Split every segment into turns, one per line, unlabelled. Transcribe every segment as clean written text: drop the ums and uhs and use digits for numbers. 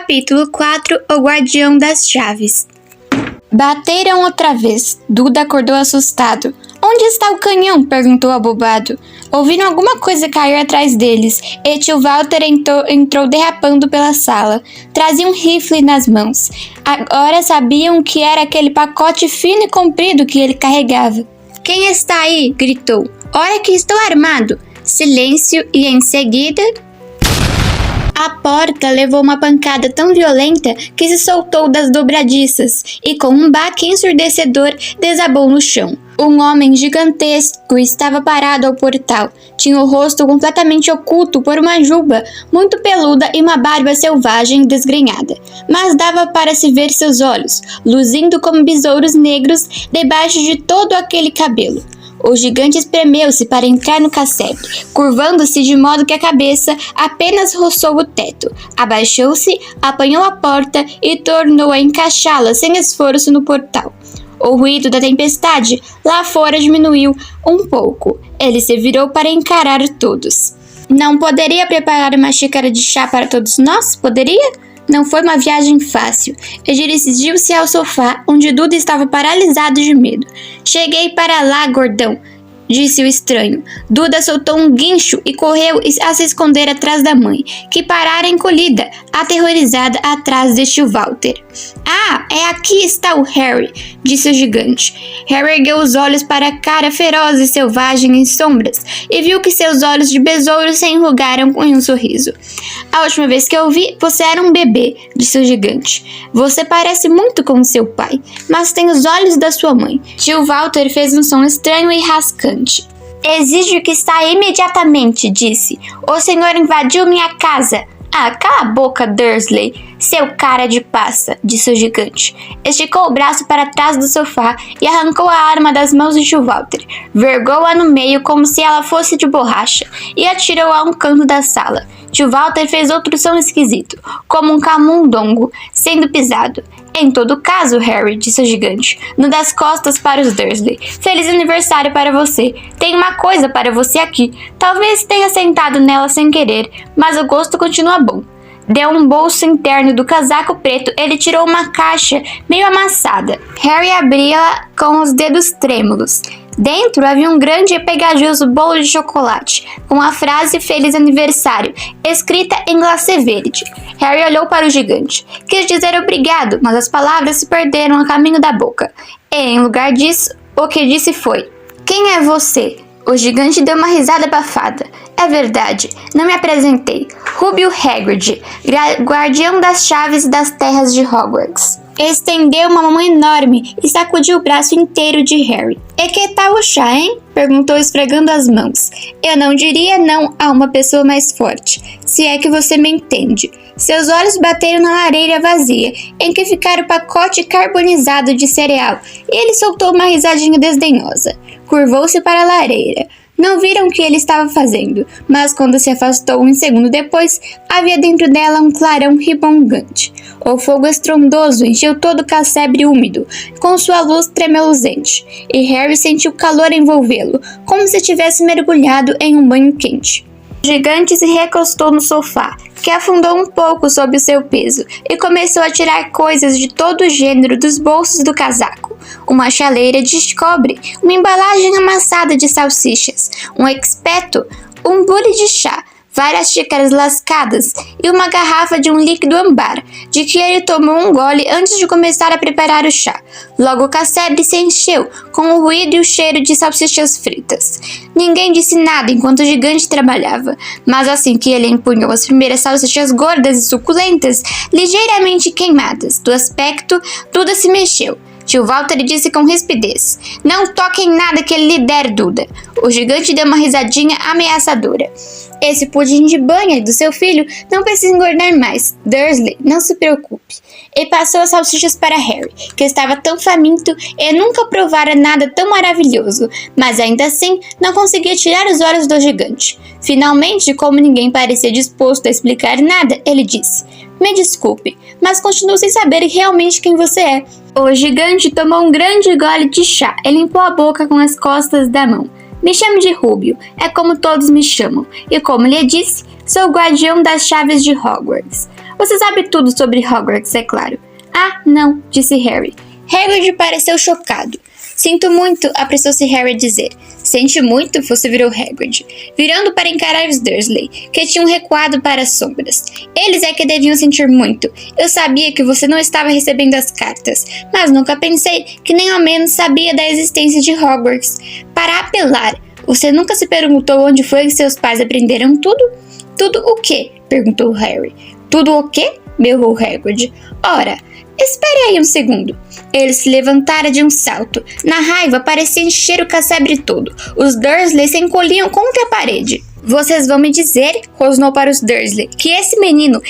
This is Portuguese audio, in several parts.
Capítulo 4 O Guardião das Chaves. Bateram outra vez. Duda acordou assustado. Onde está o canhão? Perguntou abobado. Ouviram alguma coisa cair atrás deles, e tio Walter entrou derrapando pela sala. Trazia um rifle nas mãos. Agora sabiam que era aquele pacote fino e comprido que ele carregava. Quem está aí? Gritou. Olha que estou armado. Silêncio e em seguida... A porta levou uma pancada tão violenta que se soltou das dobradiças e, com um baque ensurdecedor, desabou no chão. Um homem gigantesco estava parado ao portal. Tinha o rosto completamente oculto por uma juba muito peluda e uma barba selvagem desgrenhada. Mas dava para se ver seus olhos, luzindo como besouros negros debaixo de todo aquele cabelo. O gigante espremeu-se para entrar no casebre, curvando-se de modo que a cabeça apenas roçou o teto. Abaixou-se, apanhou a porta e tornou a encaixá-la sem esforço no portal. O ruído da tempestade lá fora diminuiu um pouco. Ele se virou para encarar todos. Não poderia preparar uma xícara de chá para todos nós? Poderia? Não foi uma viagem fácil. Ele dirigiu-se ao sofá, onde Duda estava paralisado de medo. Cheguei para lá, gordão, disse o estranho. Duda soltou um guincho e correu a se esconder atrás da mãe, que parara encolhida, aterrorizada atrás de tio Walter. Ah, aqui está o Harry, disse o gigante. Harry ergueu os olhos para a cara feroz e selvagem em sombras e viu que seus olhos de besouro se enrugaram com um sorriso. A última vez que eu vi, você era um bebê, disse o gigante. Você parece muito com seu pai, mas tem os olhos da sua mãe. Tio Walter fez um som estranho e rascante. Exijo que saia imediatamente, disse. O senhor invadiu minha casa. Ah, cala a boca, Dursley, seu cara de passa, disse o gigante. Esticou o braço para trás do sofá e arrancou a arma das mãos de tio Walter. Vergou-a no meio como se ela fosse de borracha e atirou-a a um canto da sala. Tio Walter fez outro som esquisito, como um camundongo sendo pisado. Em todo caso, Harry, disse o gigante, no das costas para os Dursley. Feliz aniversário para você. Tem uma coisa para você aqui. Talvez tenha sentado nela sem querer, mas o gosto continua bom. Deu um bolso interno do casaco preto, ele tirou uma caixa meio amassada. Harry abria-la com os dedos trêmulos. Dentro havia um grande e pegajoso bolo de chocolate, com a frase Feliz Aniversário, escrita em glacê verde. Harry olhou para o gigante. Quis dizer obrigado, mas as palavras se perderam a caminho da boca. E, em lugar disso, o que disse foi: Quem é você? O gigante deu uma risada abafada. É verdade, não me apresentei. Rubio Hagrid, guardião das chaves das terras de Hogwarts. Estendeu uma mão enorme e sacudiu o braço inteiro de Harry. E que tal o chá, hein? Perguntou esfregando as mãos. Eu não diria não a uma pessoa mais forte, se é que você me entende. Seus olhos bateram na lareira vazia, em que ficara o pacote carbonizado de cereal, e ele soltou uma risadinha desdenhosa. Curvou-se para a lareira. Não viram o que ele estava fazendo, mas quando se afastou um segundo depois, havia dentro dela um clarão ribongante. O fogo estrondoso encheu todo o casebre úmido, com sua luz tremeluzente, e Harry sentiu calor envolvê-lo, como se tivesse mergulhado em um banho quente. O gigante se recostou no sofá, que afundou um pouco sob o seu peso, e começou a tirar coisas de todo o gênero dos bolsos do casaco. Uma chaleira de cobre, uma embalagem amassada de salsichas, um expeto, um bule de chá, várias xícaras lascadas e uma garrafa de um líquido âmbar, de que ele tomou um gole antes de começar a preparar o chá. Logo o casebre se encheu, com o ruído e o cheiro de salsichas fritas. Ninguém disse nada enquanto o gigante trabalhava, mas assim que ele empunhou as primeiras salsichas gordas e suculentas, ligeiramente queimadas, do aspecto, tudo se mexeu. Tio Walter disse com rispidez: Não toque em nada que ele lhe der, Duda. O gigante deu uma risadinha ameaçadora. Esse pudim de banha do seu filho não precisa engordar mais. Dursley, não se preocupe. E passou as salsichas para Harry, que estava tão faminto e nunca provara nada tão maravilhoso, mas ainda assim não conseguia tirar os olhos do gigante. Finalmente, como ninguém parecia disposto a explicar nada, ele disse: Me desculpe, mas continuo sem saber realmente quem você é. O gigante tomou um grande gole de chá e limpou a boca com as costas da mão. Me chame de Rubio, é como todos me chamam, e como lhe disse, sou o guardião das chaves de Hogwarts. Você sabe tudo sobre Hogwarts, é claro. Ah, não, disse Harry. Hagrid pareceu chocado. Sinto muito, apressou-se Harry a dizer. Sente muito? Vociferou Hagrid, virando para encarar os Dursley, que tinham recuado para as sombras. Eles é que deviam sentir muito. Eu sabia que você não estava recebendo as cartas, mas nunca pensei que nem ao menos sabia da existência de Hogwarts. Para apelar, você nunca se perguntou onde foi que seus pais aprenderam tudo? Tudo o quê? Perguntou Harry. Tudo o quê? Berrou Hagrid. Ora, espere aí um segundo. Ele se levantara de um salto. Na raiva, parecia encher o casebre todo. Os Dursley se encolhiam contra a parede. Vocês vão me dizer, rosnou para os Dursley, que este menino,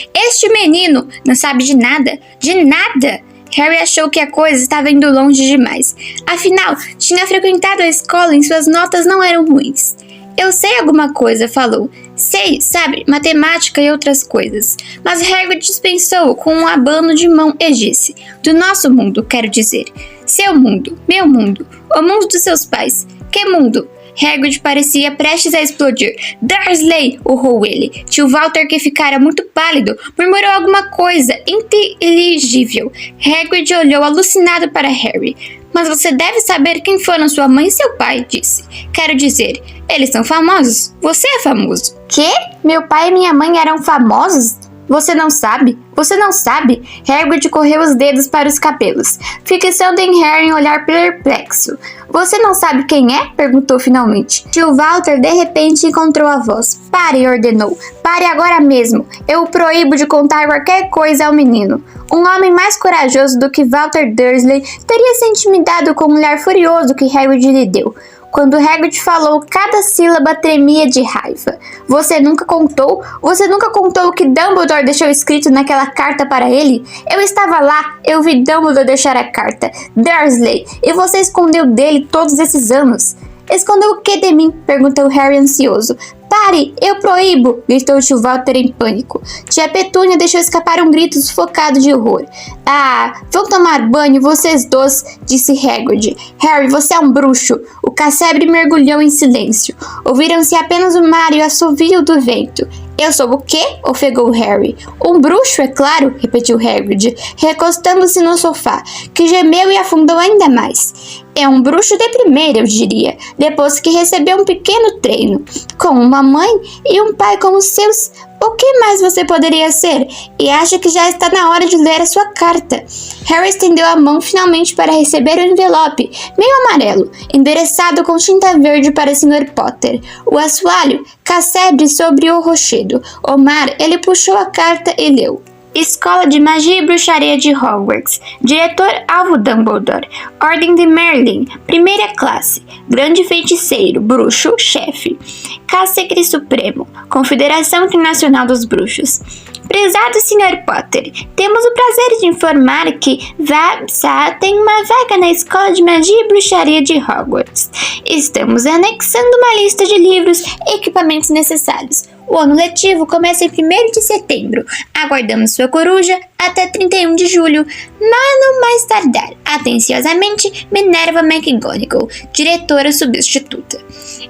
não sabe de nada? De nada! Harry achou que a coisa estava indo longe demais. Afinal, tinha frequentado a escola e suas notas não eram ruins. Eu sei alguma coisa, falou. Sei, sabe, matemática e outras coisas. Mas Hagrid dispensou com um abano de mão e disse. Do nosso mundo, quero dizer. Seu mundo, meu mundo, o mundo dos seus pais. Que mundo? Hagrid parecia prestes a explodir. Dursley! Urrou ele. Tio Walter, que ficara muito pálido, murmurou alguma coisa inteligível. Hagrid olhou alucinado para Harry. Mas você deve saber quem foram sua mãe e seu pai, disse. Quero dizer, eles são famosos. Você é famoso. Quê? Meu pai e minha mãe eram famosos? Você não sabe? Você não sabe? Hagrid correu os dedos para os cabelos, fixando em Harry um olhar perplexo. Você não sabe quem é? Perguntou finalmente. Tio Walter de repente encontrou a voz. Pare, ordenou. Pare agora mesmo. Eu o proíbo de contar qualquer coisa ao menino. Um homem mais corajoso do que Walter Dursley teria se intimidado com o olhar furioso que Hagrid lhe deu. Quando Hagrid falou, cada sílaba tremia de raiva. Você nunca contou o que Dumbledore deixou escrito naquela carta para ele? Eu estava lá, eu vi Dumbledore deixar a carta. Dursley, e você escondeu dele todos esses anos? Escondeu o que de mim? Perguntou Harry ansioso. Pare, eu proíbo! Gritou tio Walter em pânico. Tia Petúnia deixou escapar um grito sufocado de horror. Ah, vão tomar banho, vocês dois, disse Hagrid. Harry, você é um bruxo. O casebre mergulhou em silêncio. Ouviram-se apenas o mar e o assovio do vento. Eu sou o quê? Ofegou Harry. Um bruxo, é claro, repetiu Hagrid, recostando-se no sofá, que gemeu e afundou ainda mais. É um bruxo de primeira, eu diria, depois que recebeu um pequeno treino. Com uma mãe e um pai como os seus, o que mais você poderia ser? E acha que já está na hora de ler a sua carta. Harry estendeu a mão finalmente para receber o envelope, meio amarelo, endereçado com tinta verde para Sr. Potter. O assoalho, casebre sobre o rochedo. O mar, ele puxou a carta e leu. Escola de Magia e Bruxaria de Hogwarts. Diretor Alvo Dumbledore. Ordem de Merlin. Primeira classe. Grande feiticeiro. Bruxo. Chefe. Cacegre Supremo. Confederação Internacional dos Bruxos. Prezado Sr. Potter, temos o prazer de informar que Vabsa tem uma vaga na Escola de Magia e Bruxaria de Hogwarts. Estamos anexando uma lista de livros e equipamentos necessários. O ano letivo começa em 1º de setembro. Aguardamos sua coruja até 31 de julho, mas não mais tardar. Atenciosamente, Minerva McGonagall, diretora substituta.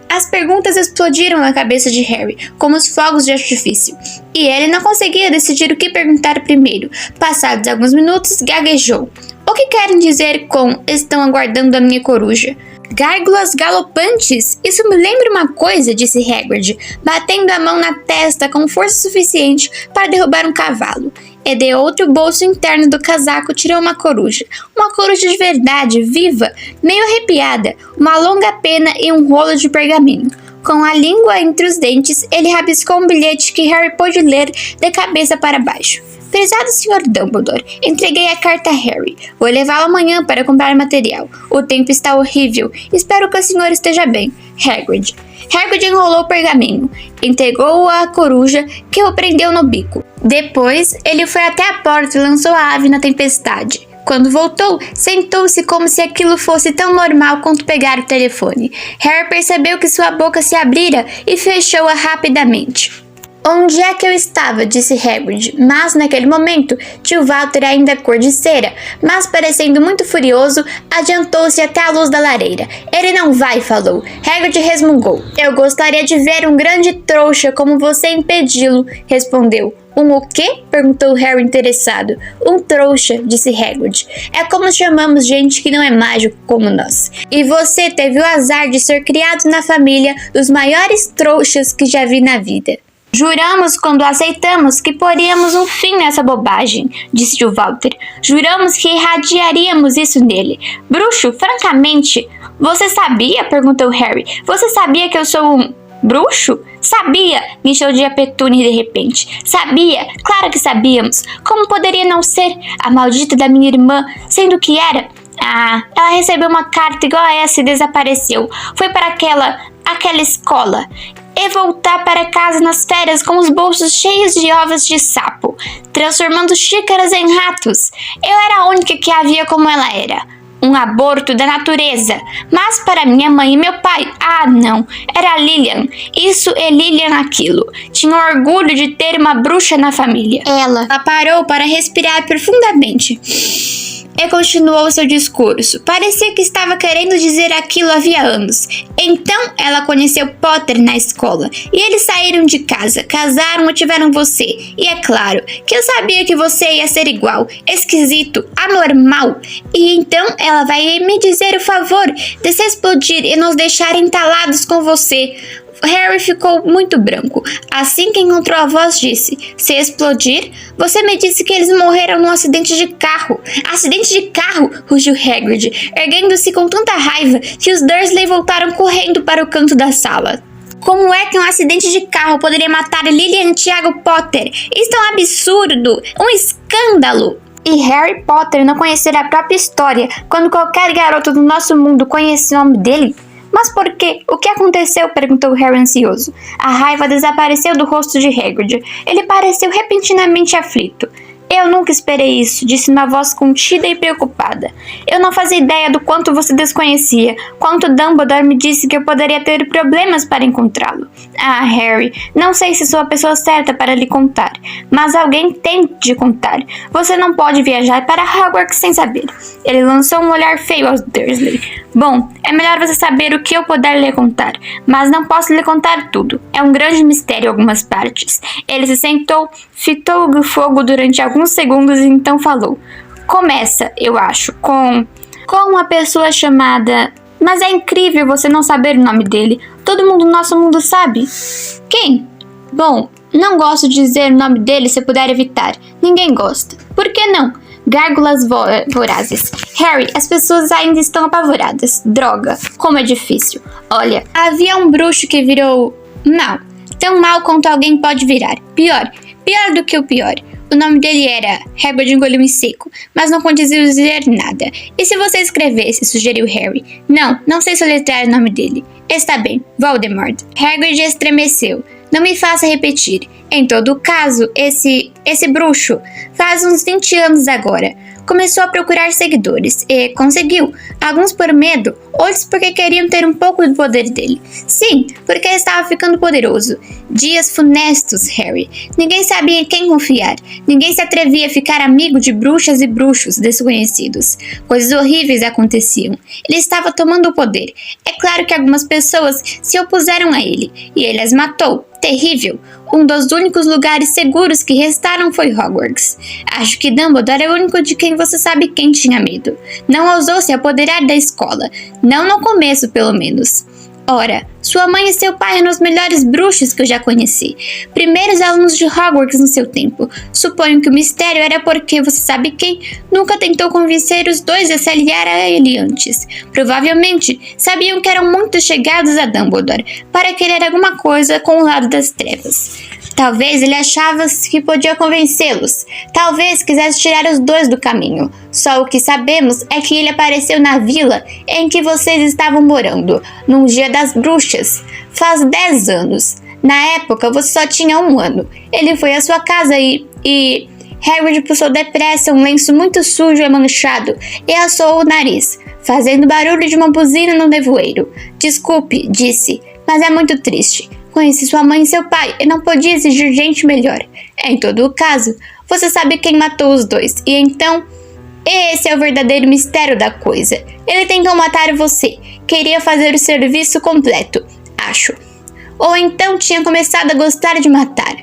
As perguntas explodiram na cabeça de Harry, como os fogos de artifício, e ele não conseguia decidir o que perguntar primeiro. Passados alguns minutos, gaguejou. O que querem dizer com estão aguardando a minha coruja? Gárgulas galopantes! Isso me lembra uma coisa, disse Hagrid, batendo a mão na testa com força suficiente para derrubar um cavalo. E de outro bolso interno do casaco tirou uma coruja de verdade, viva, meio arrepiada, uma longa pena e um rolo de pergaminho. Com a língua entre os dentes, ele rabiscou um bilhete que Harry pôde ler de cabeça para baixo. Prezado Sr. Dumbledore, entreguei a carta a Harry. Vou levá-la amanhã para comprar material. O tempo está horrível. Espero que o senhor esteja bem. Hagrid. Hagrid enrolou o pergaminho. Entregou-o à coruja, que o prendeu no bico. Depois, ele foi até a porta e lançou a ave na tempestade. Quando voltou, sentou-se como se aquilo fosse tão normal quanto pegar o telefone. Harry percebeu que sua boca se abrira e fechou-a rapidamente. Onde é que eu estava? Disse Hagrid, mas naquele momento, tio Walter, ainda cor de cera, mas parecendo muito furioso, adiantou-se até a luz da lareira. Ele não vai, falou. Hagrid resmungou. Eu gostaria de ver um grande trouxa como você impedi-lo, respondeu. Um o quê? Perguntou Harry interessado. Um trouxa, disse Hagrid. É como chamamos gente que não é mágico como nós. E você teve o azar de ser criado na família dos maiores trouxas que já vi na vida. Juramos quando aceitamos que poríamos um fim nessa bobagem, disse o Walter. Juramos que irradiaríamos isso nele. Bruxo, francamente, você sabia? Perguntou Harry. Você sabia que eu sou um bruxo? Sabia, guinchou a Petúnia de repente. Sabia, claro que sabíamos. Como poderia não ser? A maldita da minha irmã, sendo que era... Ah, ela recebeu uma carta igual a essa e desapareceu. Foi para aquela escola. E voltar para casa nas férias com os bolsos cheios de ovos de sapo, transformando xícaras em ratos. Eu era a única que a via como ela era. Um aborto da natureza. Mas para minha mãe e meu pai, ah não, era Lilian. Isso é Lilian aquilo. Tinha orgulho de ter uma bruxa na família. Ela parou para respirar profundamente. E continuou seu discurso. Parecia que estava querendo dizer aquilo havia anos. Então, ela conheceu Potter na escola. E eles saíram de casa, casaram e tiveram você. E é claro que eu sabia que você ia ser igual, esquisito, anormal. E então, ela vai me dizer o favor de se explodir e nos deixar entalados com você. Harry ficou muito branco. Assim que encontrou a voz, disse: se explodir? Você me disse que eles morreram num acidente de carro. Acidente de carro? Rugiu Hagrid, erguendo-se com tanta raiva que os Dursley voltaram correndo para o canto da sala. Como é que um acidente de carro poderia matar Lilian e Tiago Potter? Isso é um absurdo! Um escândalo! E Harry Potter não conhecer a própria história quando qualquer garoto do nosso mundo conhece o nome dele? Mas por quê? O que aconteceu? Perguntou Harry ansioso. A raiva desapareceu do rosto de Hagrid. Ele pareceu repentinamente aflito. Eu nunca esperei isso, disse uma voz contida e preocupada. Eu não fazia ideia do quanto você desconhecia, quanto Dumbledore me disse que eu poderia ter problemas para encontrá-lo. Ah, Harry, não sei se sou a pessoa certa para lhe contar, mas alguém tem de contar. Você não pode viajar para Hogwarts sem saber. Ele lançou um olhar feio aos Dursley. Bom, é melhor você saber o que eu puder lhe contar, mas não posso lhe contar tudo. É um grande mistério em algumas partes. Ele se sentou, fitou o fogo durante alguns segundos e então falou. Começa, eu acho, com uma pessoa chamada... Mas é incrível você não saber o nome dele. Todo mundo no nosso mundo sabe. Quem? Bom, não gosto de dizer o nome dele se puder evitar. Ninguém gosta. Por que não? Gárgulas vorazes. Harry, as pessoas ainda estão apavoradas. Droga, como é difícil. Olha, havia um bruxo que virou mal. Tão mal quanto alguém pode virar. Pior do que o pior. O nome dele era... Hagrid engoliu em seco, mas não conseguiu dizer nada. E se você escrevesse? Sugeriu Harry. Não sei soletrar o nome dele. Está bem, Voldemort. Hagrid estremeceu. Não me faça repetir. Em todo caso, esse bruxo faz uns 20 anos agora. Começou a procurar seguidores e conseguiu. Alguns por medo, outros porque queriam ter um pouco do poder dele. Sim, porque estava ficando poderoso. Dias funestos, Harry. Ninguém sabia em quem confiar. Ninguém se atrevia a ficar amigo de bruxas e bruxos desconhecidos. Coisas horríveis aconteciam. Ele estava tomando o poder. É claro que algumas pessoas se opuseram a ele, e ele as matou. Terrível. Um dos únicos lugares seguros que restaram foi Hogwarts. Acho que Dumbledore é o único de quem você sabe quem tinha medo. Não ousou se apoderar da escola. Não no começo, pelo menos. Ora, sua mãe e seu pai eram os melhores bruxos que eu já conheci. Primeiros alunos de Hogwarts no seu tempo. Suponho que o mistério era porque você sabe quem nunca tentou convencer os dois a se aliar a ele antes. Provavelmente sabiam que eram muito chegados a Dumbledore para querer alguma coisa com o lado das trevas. Talvez ele achava que podia convencê-los. Talvez quisesse tirar os dois do caminho. Só o que sabemos é que ele apareceu na vila em que vocês estavam morando, num dia das bruxas, faz 10 anos. Na época, você só tinha 1 ano. Ele foi à sua casa e Hagrid puxou depressa um lenço muito sujo e manchado e assou o nariz, fazendo barulho de uma buzina no nevoeiro. Desculpe, disse, mas é muito triste. Conheci sua mãe e seu pai e não podia exigir gente melhor. Em todo o caso, você sabe quem matou os dois. E então, esse é o verdadeiro mistério da coisa. Ele tentou matar você. Queria fazer o serviço completo, acho. Ou então tinha começado a gostar de matar.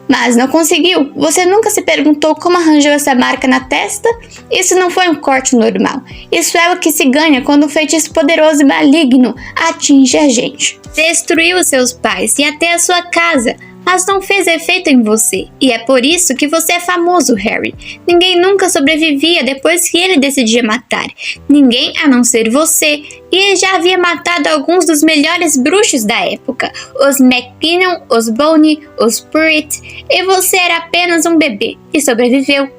Mas não conseguiu. Você nunca se perguntou como arranjou essa marca na testa? Isso não foi um corte normal. Isso é o que se ganha quando um feitiço poderoso e maligno atinge a gente. Destruiu seus pais e até a sua casa, mas não fez efeito em você. E é por isso que você é famoso, Harry. Ninguém nunca sobrevivia depois que ele decidia matar. Ninguém a não ser você. E ele já havia matado alguns dos melhores bruxos da época. Os McKinnon, os Boney, os Pruitt. E você era apenas um bebê e sobreviveu.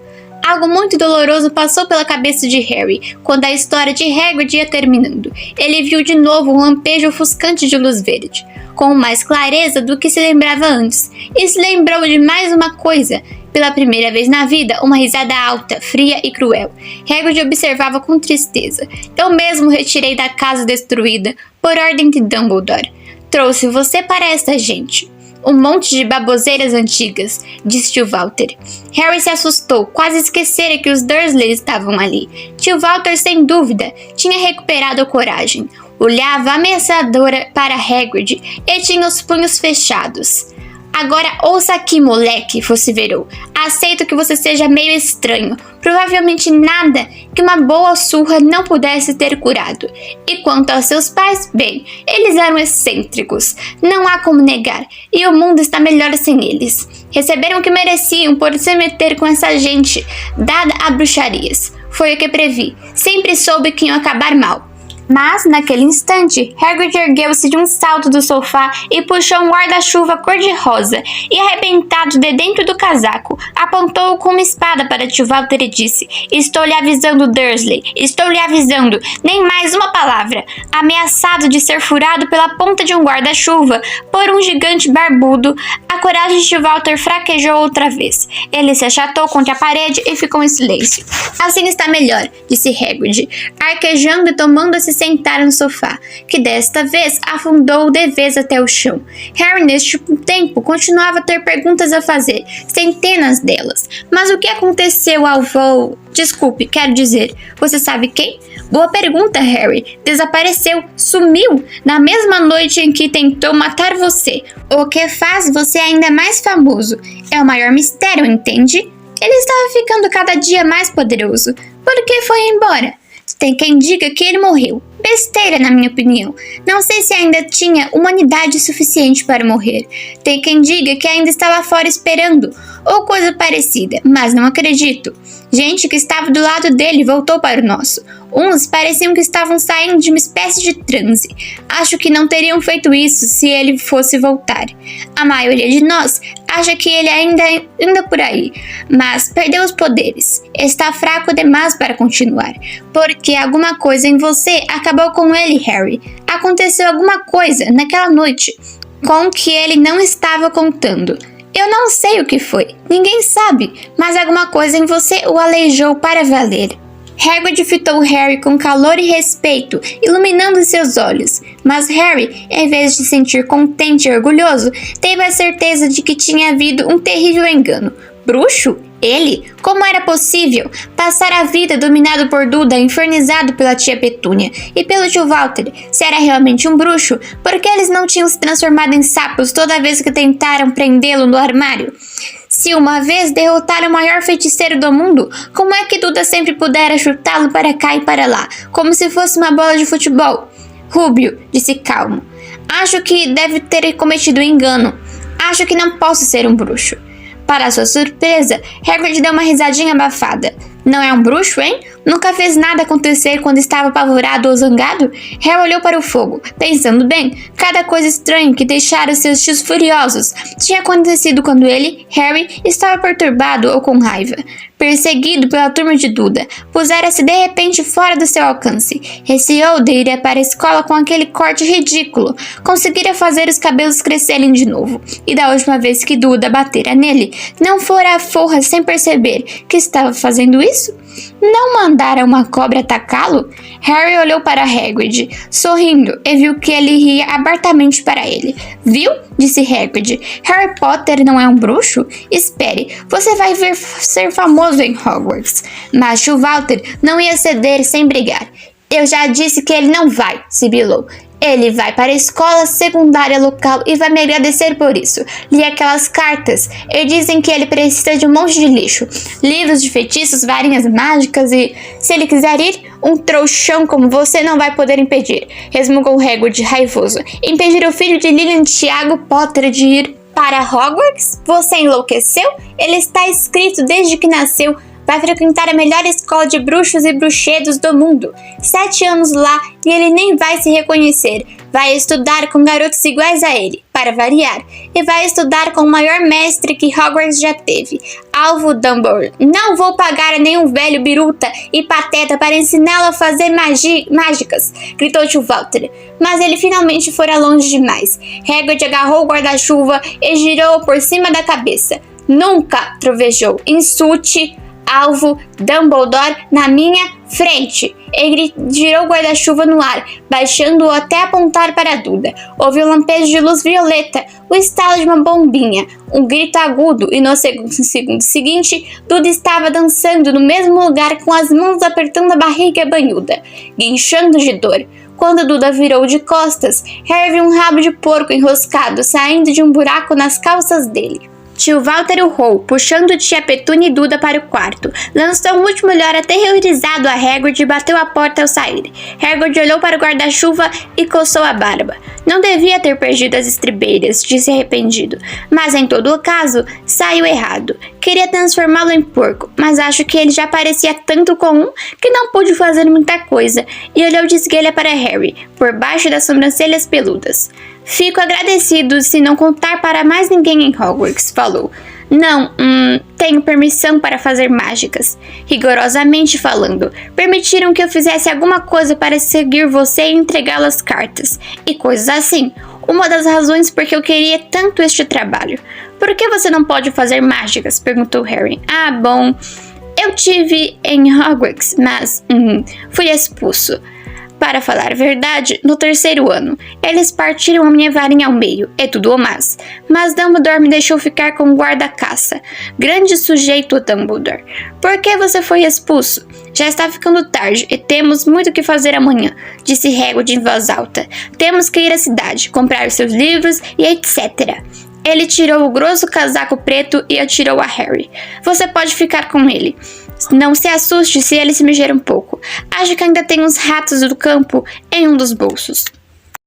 Algo muito doloroso passou pela cabeça de Harry quando a história de Hagrid ia terminando. Ele viu de novo um lampejo ofuscante de luz verde, com mais clareza do que se lembrava antes, e se lembrou de mais uma coisa. Pela primeira vez na vida, uma risada alta, fria e cruel. Hagrid observava com tristeza. Eu mesmo retirei da casa destruída, por ordem de Dumbledore. Trouxe você para esta gente. Um monte de baboseiras antigas, disse tio Walter. Harry se assustou, quase esquecera que os Dursley estavam ali. Tio Walter, sem dúvida, tinha recuperado a coragem. Olhava ameaçadora para Hagrid e tinha os punhos fechados. Agora ouça aqui, moleque, vociferou. Aceito que você seja meio estranho. Provavelmente nada que uma boa surra não pudesse ter curado. E quanto aos seus pais, bem, eles eram excêntricos. Não há como negar. E o mundo está melhor sem eles. Receberam o que mereciam por se meter com essa gente, dada a bruxarias. Foi o que previ. Sempre soube que iam acabar mal. Mas, naquele instante, Hagrid ergueu-se de um salto do sofá e puxou um guarda-chuva cor-de-rosa e, arrebentado de dentro do casaco, apontou-o com uma espada para tio Walter e disse: Estou lhe avisando, Dursley, estou lhe avisando, nem mais uma palavra. Ameaçado de ser furado pela ponta de um guarda-chuva por um gigante barbudo, a coragem de tio Walter fraquejou outra vez. Ele se achatou contra a parede e ficou em silêncio. Assim está melhor, disse Hagrid, arquejando e tomando-se sentar no sofá, que desta vez afundou de vez até o chão. Harry, neste tempo, continuava a ter perguntas a fazer, centenas delas. Mas o que aconteceu ao voo? Desculpe, quero dizer, você sabe quem? Boa pergunta, Harry. Desapareceu, sumiu, na mesma noite em que tentou matar você. O que faz você ainda mais famoso. É o maior mistério, entende? Ele estava ficando cada dia mais poderoso. Por que foi embora? Tem quem diga que ele morreu. Besteira, na minha opinião. Não sei se ainda tinha humanidade suficiente para morrer. Tem quem diga que ainda estava fora esperando, ou coisa parecida, mas não acredito. Gente que estava do lado dele voltou para o nosso. Uns pareciam que estavam saindo de uma espécie de transe. Acho que não teriam feito isso se ele fosse voltar. A maioria de nós acha que ele ainda anda por aí, mas perdeu os poderes. Está fraco demais para continuar. Porque alguma coisa em você acabou com ele, Harry. Aconteceu alguma coisa naquela noite com que ele não estava contando. Eu não sei o que foi, ninguém sabe, mas alguma coisa em você o aleijou para valer. Hagrid fitou Harry com calor e respeito, iluminando seus olhos. Mas Harry, em vez de se sentir contente e orgulhoso, teve a certeza de que tinha havido um terrível engano. Bruxo? Ele? Como era possível passar a vida dominado por Duda, infernizado pela tia Petúnia e pelo tio Walter? Se era realmente um bruxo, por que eles não tinham se transformado em sapos toda vez que tentaram prendê-lo no armário? Se uma vez derrotaram o maior feiticeiro do mundo, como é que Duda sempre pudera chutá-lo para cá e para lá, como se fosse uma bola de futebol? Rúbio, disse calmo. Acho que deve ter cometido um engano. Acho que não posso ser um bruxo. Para sua surpresa, Hagrid deu uma risadinha abafada. Não é um bruxo, hein? Nunca fez nada acontecer quando estava apavorado ou zangado? Harry olhou para o fogo, pensando bem. Cada coisa estranha que deixara seus tios furiosos tinha acontecido quando ele, Harry, estava perturbado ou com raiva. Perseguido pela turma de Duda, pusera-se de repente fora do seu alcance. Receou de ir para a escola com aquele corte ridículo. Conseguira fazer os cabelos crescerem de novo. E da última vez que Duda batera nele, não fora a forra sem perceber que estava fazendo isso? Não mandara uma cobra atacá-lo? Harry olhou para Hagrid, sorrindo, e viu que ele ria abertamente para ele. Viu? Disse Hagrid. Harry Potter não é um bruxo? Espere, você vai ver ser famoso em Hogwarts. Mas tio Walter não ia ceder sem brigar. Eu já disse que ele não vai, sibilou. Ele vai para a escola secundária local e vai me agradecer por isso. Li aquelas cartas e dizem que ele precisa de um monte de lixo. Livros de feitiços, varinhas mágicas e... se ele quiser ir, um trouxão como você não vai poder impedir. Resmungou Hagrid raivoso. Impedir o filho de Lilian Tiago Potter de ir para Hogwarts? Você enlouqueceu? Ele está escrito desde que nasceu. Vai frequentar a melhor escola de bruxos e bruxedos do mundo. 7 anos lá e ele nem vai se reconhecer. Vai estudar com garotos iguais a ele, para variar. E vai estudar com o maior mestre que Hogwarts já teve, Alvo Dumbledore. Não vou pagar a nenhum velho biruta e pateta para ensiná-lo a fazer mágicas, gritou tio Walter. Mas ele finalmente fora longe demais. Hagrid agarrou o guarda-chuva e girou-o por cima da cabeça. Nunca, trovejou, insulte Alvo Dumbledore na minha frente. Ele girou o guarda-chuva no ar, baixando-o até apontar para Duda. Houve um lampejo de luz violeta, o estalo de uma bombinha, um grito agudo e no segundo seguinte, Duda estava dançando no mesmo lugar com as mãos apertando a barriga banhuda, guinchando de dor. Quando Duda virou de costas, Harry viu um rabo de porco enroscado saindo de um buraco nas calças dele. Tio Walter urrou, puxando tia Petúnia e Duda para o quarto. Lançou um último olhar aterrorizado a Hagrid e bateu a porta ao sair. Hagrid olhou para o guarda-chuva e coçou a barba. Não devia ter perdido as estribeiras, disse arrependido. Mas em todo o caso, saiu errado. Queria transformá-lo em porco, mas acho que ele já parecia tanto com um que não pude fazer muita coisa. E olhou de esguelha para Harry, por baixo das sobrancelhas peludas. Fico agradecido se não contar para mais ninguém em Hogwarts, falou. Não, tenho permissão para fazer mágicas. Rigorosamente falando, permitiram que eu fizesse alguma coisa para seguir você e entregá-las cartas. E coisas assim. Uma das razões por que eu queria tanto este trabalho. Por que você não pode fazer mágicas? Perguntou Harry. Ah, bom, eu tive em Hogwarts, mas fui expulso. Para falar a verdade, no 3º ano, eles partiram a minha varinha ao meio, é tudo ou mais. Mas Dumbledore me deixou ficar com o guarda-caça. Grande sujeito, Dumbledore. Por que você foi expulso? Já está ficando tarde e temos muito o que fazer amanhã, disse Hagrid em voz alta. Temos que ir à cidade, comprar os seus livros e etc. Ele tirou o grosso casaco preto e atirou a Harry. Você pode ficar com ele. Não se assuste se ele se mexer um pouco. Acho que ainda tem uns ratos do campo em um dos bolsos.